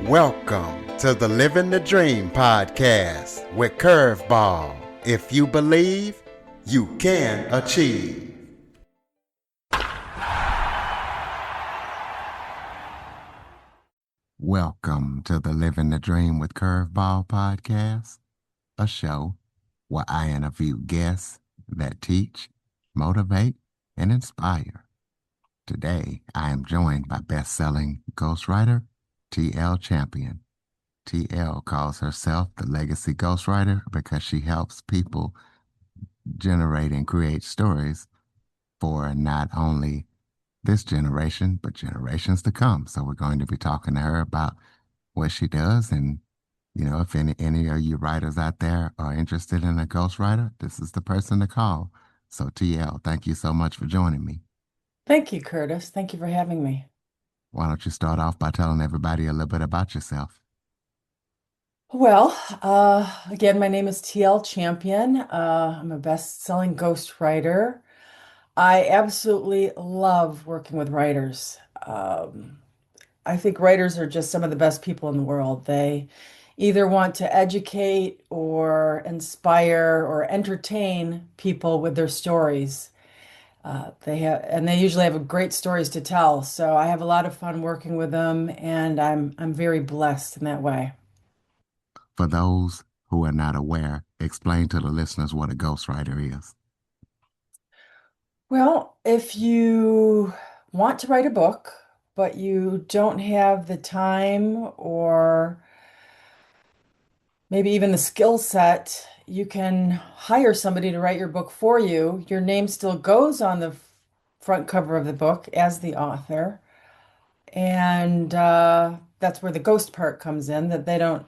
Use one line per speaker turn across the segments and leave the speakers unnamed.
Welcome to the Living the Dream podcast with Curveball. If you believe, you can achieve. Welcome to the Living the Dream with Curveball podcast, a show where I interview guests that teach, motivate, and inspire. Today, I am joined by best-selling ghostwriter T.L. Champion. T.L. calls herself the Legacy Ghostwriter because she helps people generate and create stories for not only this generation, but generations to come. So we're going to be talking to her about what she does. And, if any of you writers out there are interested in a ghostwriter, this is the person to call. So TL, thank you so much for joining me.
Thank you, Curtis. Thank you for having me.
Why don't you start off by telling everybody a little bit about yourself?
Well, again, my name is TL Champion. I'm a best-selling ghostwriter. I absolutely love working with writers. I think writers are just some of the best people in the world. They either want to educate or inspire or entertain people with their stories. They usually have great stories to tell. So I have a lot of fun working with them, and I'm very blessed in that way.
For those who are not aware, explain to the listeners what a ghostwriter is.
Well, if you want to write a book, but you don't have the time or maybe even the skill set, you can hire somebody to write your book for you. Your name still goes on the front cover of the book as the author. And that's where the ghost part comes in, that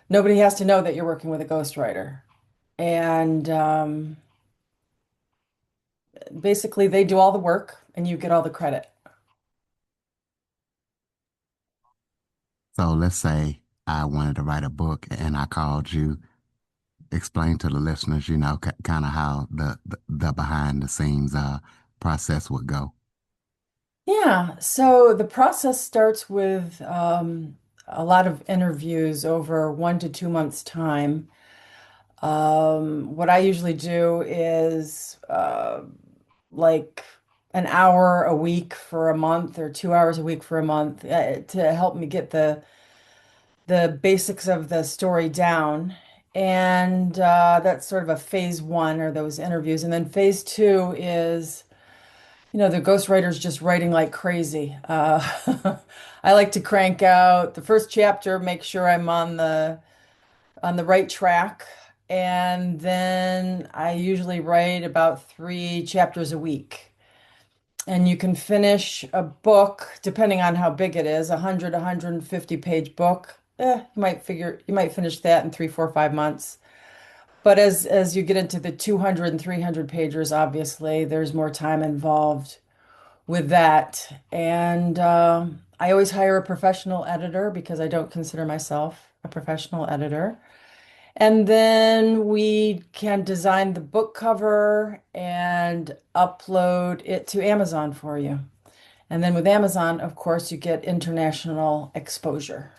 nobody has to know that you're working with a ghostwriter. And basically, they do all the work and you get all the credit.
So let's say I wanted to write a book and I called you. Explain to the listeners, kind of how the behind the scenes process would go.
Yeah, so the process starts with a lot of interviews over 1 to 2 months' time. What I usually do is like an hour a week for a month or 2 hours a week for a month to help me get the basics of the story down. And that's sort of a phase one, or those interviews. And then phase two is the ghostwriter's just writing like crazy. I like to crank out the first chapter, make sure I'm on the right track, and then I usually write about 3 chapters a week. And you can finish a book, depending on how big it is, 150 page book. You might finish that in 3, 4, 5 months. But as you get into the 200 and 300 pagers, obviously, there's more time involved with that. And I always hire a professional editor because I don't consider myself a professional editor. And then we can design the book cover and upload it to Amazon for you. And then with Amazon, of course, you get international exposure.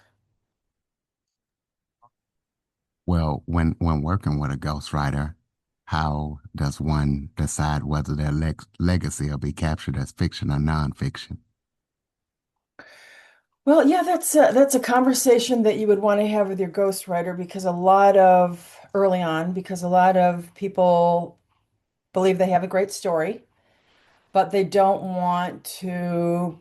Well, when working with a ghostwriter, how does one decide whether their legacy will be captured as fiction or nonfiction?
Well, yeah, that's a conversation that you would want to have with your ghostwriter because early on, because a lot of people believe they have a great story, but they don't want to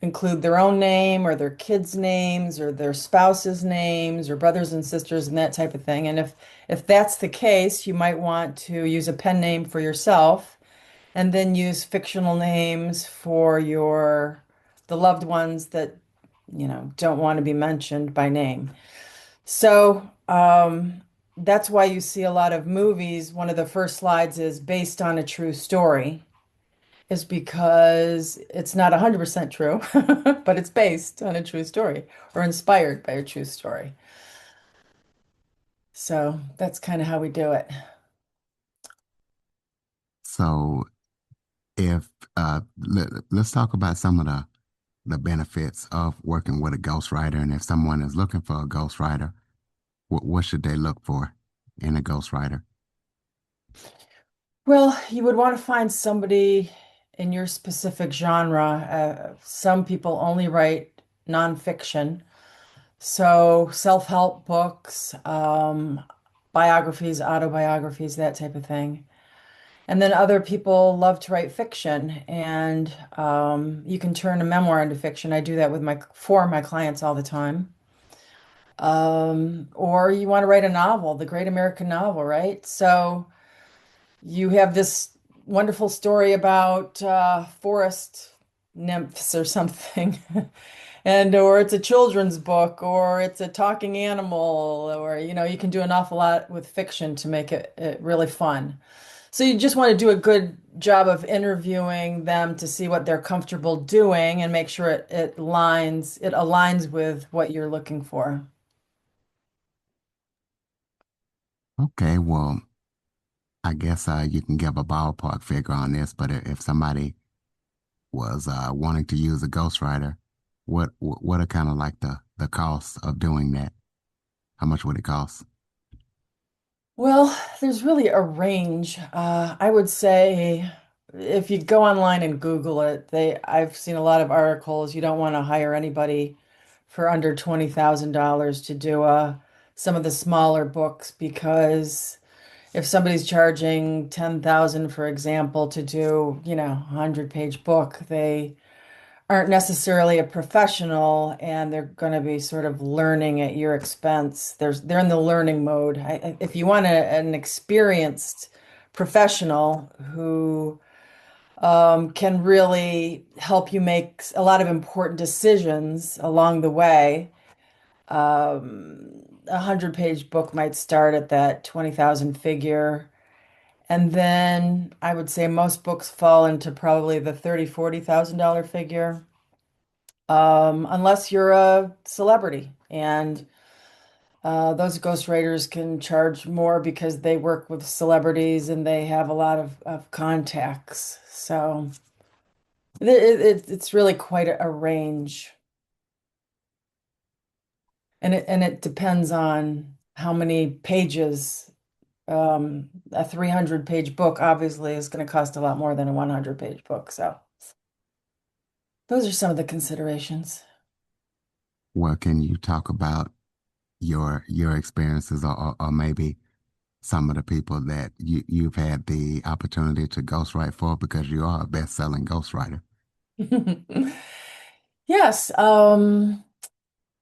include their own name or their kids' names or their spouses' names or brothers and sisters and that type of thing. And if that's the case, you might want to use a pen name for yourself and then use fictional names for the loved ones that, don't want to be mentioned by name. So, that's why you see a lot of movies. One of the first slides is based on a true story, is because it's not 100% true, but it's based on a true story or inspired by a true story. So that's kind of how we do it.
So if let's talk about some of the benefits of working with a ghostwriter, and if someone is looking for a ghostwriter, what should they look for in a ghostwriter?
Well, you would want to find somebody in your specific genre. Some people only write nonfiction, so self-help books, biographies, autobiographies, that type of thing. And then other people love to write fiction, and you can turn a memoir into fiction. I do that with my for my clients all the time. Or you want to write a novel, the great American novel, right? So you have this wonderful story about forest nymphs or something. And or it's a children's book or it's a talking animal or you can do an awful lot with fiction to make it really fun. So you just want to do a good job of interviewing them to see what they're comfortable doing and make sure it aligns with what you're looking for.
Okay, well, I guess you can give a ballpark figure on this, but if somebody was wanting to use a ghostwriter, what are kind of like the costs of doing that? How much would it cost?
Well, there's really a range. I would say if you go online and Google it, I've seen a lot of articles. You don't want to hire anybody for under $20,000 to do some of the smaller books because if somebody's charging 10,000, for example, to do, 100-page book, they aren't necessarily a professional and they're going to be sort of learning at your expense. They're in the learning mode. If you want an experienced professional who can really help you make a lot of important decisions along the way, a 100-page book might start at that 20,000 figure. And then I would say most books fall into probably the 30, $40,000 figure. Unless you're a celebrity. And those ghostwriters can charge more because they work with celebrities and they have a lot of contacts. So it's really quite a range. And it depends on how many pages. A 300-page book obviously is going to cost a lot more than a 100-page book. So those are some of the considerations.
Well, can you talk about your experiences, or maybe some of the people that you've had the opportunity to ghostwrite for because you are a best-selling ghostwriter?
Yes.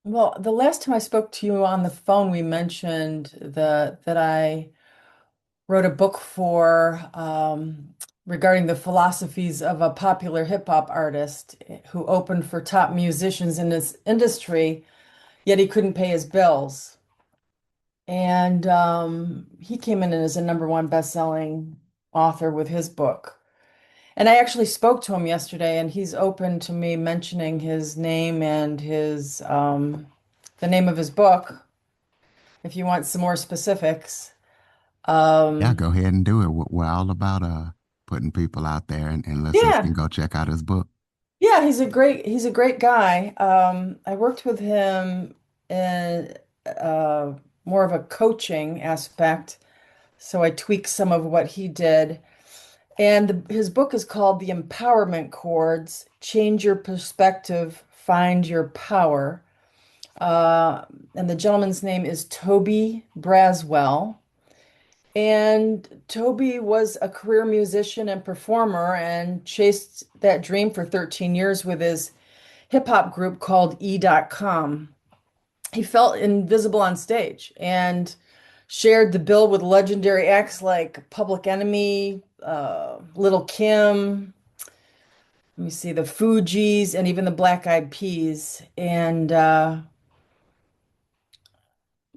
Well, the last time I spoke to you on the phone, we mentioned that I wrote a book for regarding the philosophies of a popular hip hop artist who opened for top musicians in his industry, yet he couldn't pay his bills. And he came in as a number one best-selling author with his book. And I actually spoke to him yesterday, and he's open to me mentioning his name and his the name of his book if you want some more specifics.
Yeah,
Um,
go ahead and do it. We're all about putting people out there, and listeners can
yeah,
go check out his book.
yeah, he's a great guy. I worked with him in uh, more of a coaching aspect, so I tweaked some of what he did. And his book is called The Empowerment Chords: Change Your Perspective, Find Your Power. Uh, and the gentleman's name is Toby Braswell. And Toby was a career musician and performer and chased that dream for 13 years with his hip hop group called E.com. He felt invisible on stage and shared the bill with legendary acts like Public Enemy, Little Kim, let me see, the Fugees, and even the Black Eyed Peas. And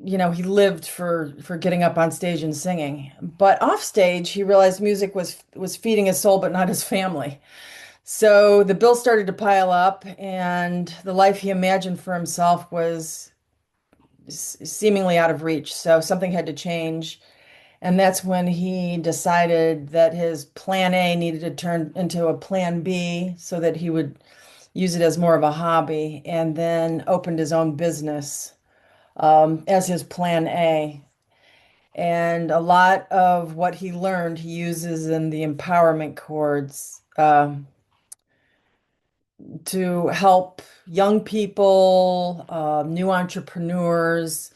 he lived for getting up on stage and singing. But off stage, he realized music was feeding his soul, but not his family. So the bill started to pile up, and the life he imagined for himself was seemingly out of reach. So something had to change. And that's when he decided that his plan A needed to turn into a plan B so that he would, use it as more of a hobby, and then opened his own business as his plan A. And a lot of what he learned he uses in the empowerment chords to help young people, new entrepreneurs,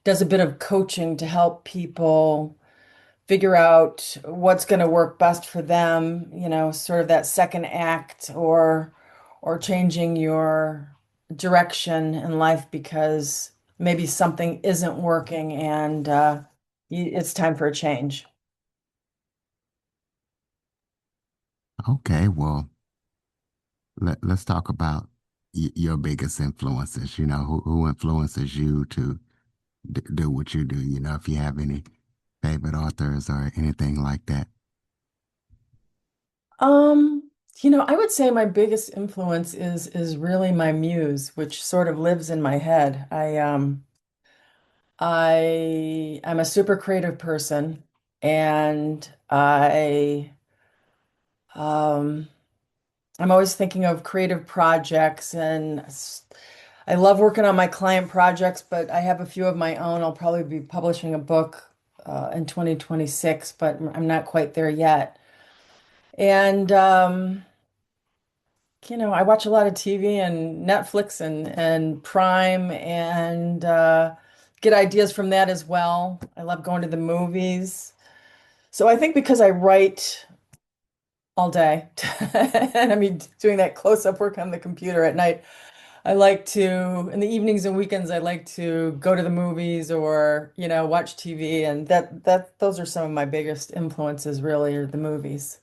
does a bit of coaching to help people figure out what's going to work best for them, sort of that second act or changing your direction in life because maybe something isn't working and it's time for a change.
Okay, well, let's talk about your biggest influences. Who influences you to do what you do? If you have any favorite authors or anything like that.
Um, I would say my biggest influence is really my muse, which sort of lives in my head. I'm a super creative person and um I'm always thinking of creative projects and I love working on my client projects, but I have a few of my own. I'll probably be publishing a book in 2026, but I'm not quite there yet. And I watch a lot of TV and Netflix and Prime and get ideas from that as well. I love going to the movies. So I think because I write all day, and I mean doing that close-up work on the computer at night, I like to, in the evenings and weekends, I like to go to the movies or, watch TV, and that those are some of my biggest influences really are the movies.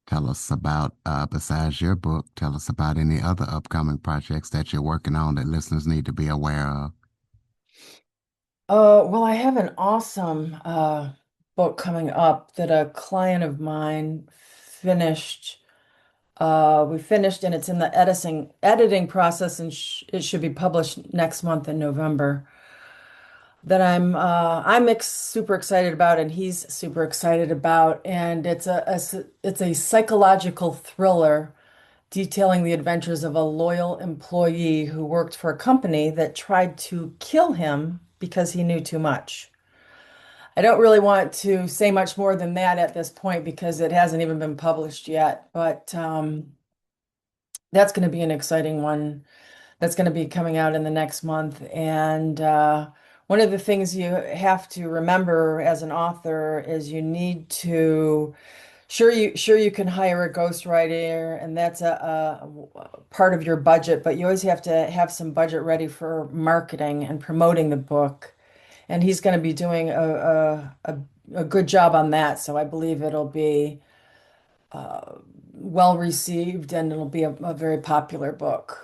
Tell us about, besides your book, tell us about any other upcoming projects that you're working on that listeners need to be aware of.
Well, I have an awesome book coming up that a client of mine finished. We finished and it's in the editing process and sh it should be published next month in November. That super excited about and he's super excited about, and it's a psychological thriller detailing the adventures of a loyal employee who worked for a company that tried to kill him because he knew too much. I don't really want to say much more than that at this point because it hasn't even been published yet, but that's going to be an exciting one that's going to be coming out in the next month. And one of the things you have to remember as an author is you need to sure you can hire a ghostwriter, and that's a part of your budget, but you always have to have some budget ready for marketing and promoting the book. And he's going to be doing a good job on that, so I believe it'll be uh, well received and it'll be a very popular book.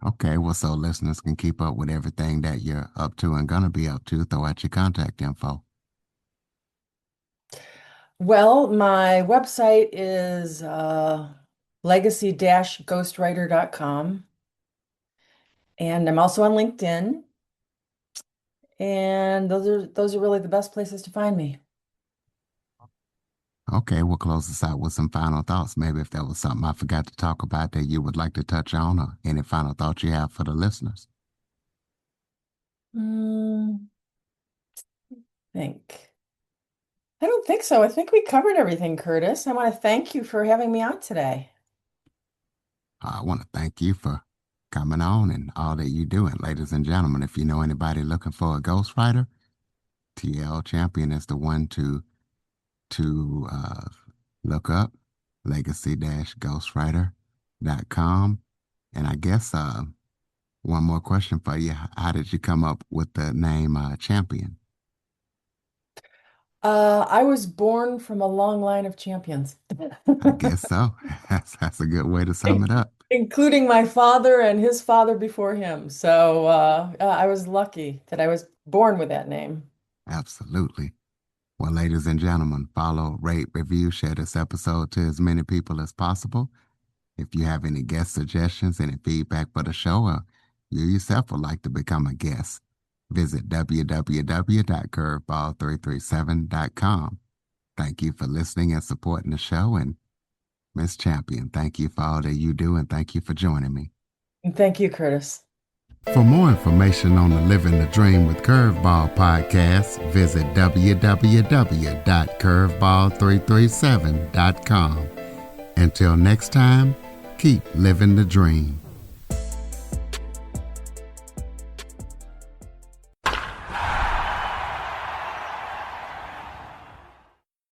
Okay, well, so listeners can keep up with everything that you're up to and gonna be up to, throw out your contact info.
Well, my website is legacy-ghostwriter.com, and I'm also on LinkedIn, and those are really the best places to find me.
Okay, we'll close this out with some final thoughts. Maybe if there was something I forgot to talk about that you would like to touch on, or any final thoughts you have for the listeners.
Mm, think. I don't think so. I think we covered everything, Curtis. I want to thank you for having me on today.
I want to thank you for coming on and all that you do. And ladies and gentlemen, if you know anybody looking for a ghostwriter, TL Champion is the one to look up. Legacy-ghostwriter.com. And I guess one more question for you. How did you come up with the name Champion?
I was born from a long line of champions,
I guess so. That's a good way to sum it up.
including my father and his father before him. So I was lucky that I was born with that name.
Absolutely. Well, ladies and gentlemen, follow, rate, review, share this episode to as many people as possible. If you have any guest suggestions, any feedback for the show, or you yourself would like to become a guest, visit www.curveball337.com. Thank you for listening and supporting the show, and Miss Champion, thank you for all that you do, and thank you for joining me.
And thank you, Curtis.
For more information on the Living the Dream with Curveball podcast, visit www.curveball337.com. Until next time, keep living the dream.